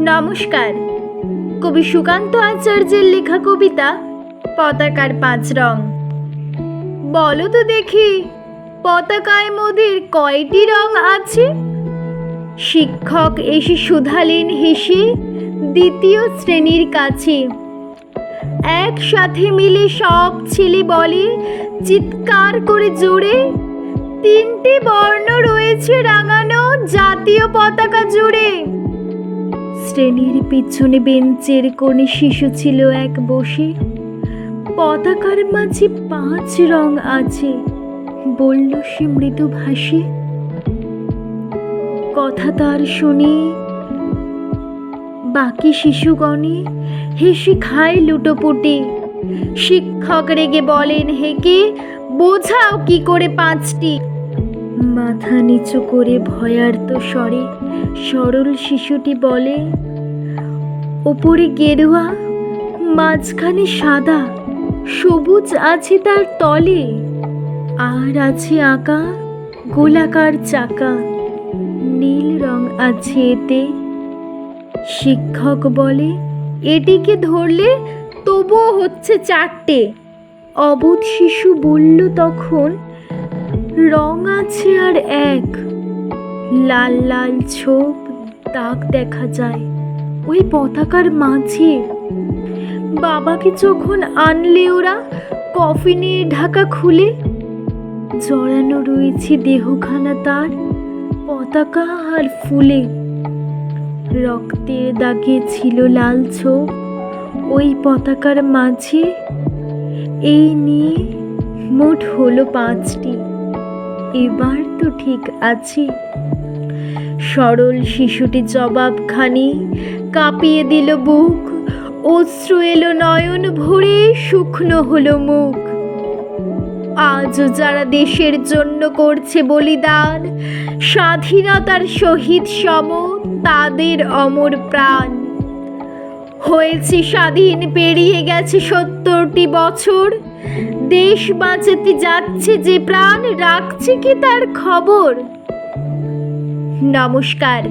নমস্কার। কবি সুকান্ত আচার্যের লেখা কবিতা পতাকার 5 রং। বলো তো দেখি, পতাকায় মোদের কয়টি রং আছে? শিক্ষক এসে শুধালেন হেসে দ্বিতীয় শ্রেণীর কাছে। একসাথে মিলে সব ছেলে বলে চিৎকার করে জোরে, 3টি বর্ণ রয়েছে রাঙানো জাতীয় পতাকা জুড়ে। শ্রেণীর পিছনে বেঞ্চের কোণে শিশু ছিল এক বসে। পতাকার মাঝে 5 রং আছে, বলল সে মৃদু ভাষে। কথা তার শুনে বাকি শিশুগণে হেসে খায় লুটোপুটি। শিক্ষক রেগে বলেন হেকে, বোঝাও কি করে 5টি। মাথা নিচু করে ভয়ার্ত স্বরে সরল শিশুটি বলে, ওপরে গেরুয়া, মাঝখানে সাদা, সবুজ আছে তার তলে, আর আছে আঁকা গোলাকার চাকা, নীল রং আছে এতে। শিক্ষক বলে, এটিকে ধরলে তবুও হচ্ছে 4টে। অবোধ শিশু বলল তখন, রং আছে আর এক। লাল লাল ছোপ দাগ দেখা যায় ওই পতাকার মাঝে। বাবাকে যখন আনলে ওরা কফিনে ঢাকা খুলে, জড়ানো রয়েছে দেহখানা তার পতাকা আর ফুলে। রক্তের দাগে ছিল লাল ছোপ ওই পতাকার মাঝে। এই নিয়ে মোট হলো 5টি, এবার তো ঠিক আছে। সরল শিশুটি জবাবখানি কাঁপিয়ে দিল বুক, অশ্রু এলো নয়ন ভরে, শুকনো হলো মুখ। আজও যারা দেশের জন্য করছে বলিদান, স্বাধীনতার শহীদ সম তাদের অমর প্রাণ। হয়েছে স্বাধীন, পেরিয়ে গেছে 70টি বছর, দেশ বাঁচাতে যাচ্ছে যে প্রাণ, রাখছে কি তার খবর? নমস্কার।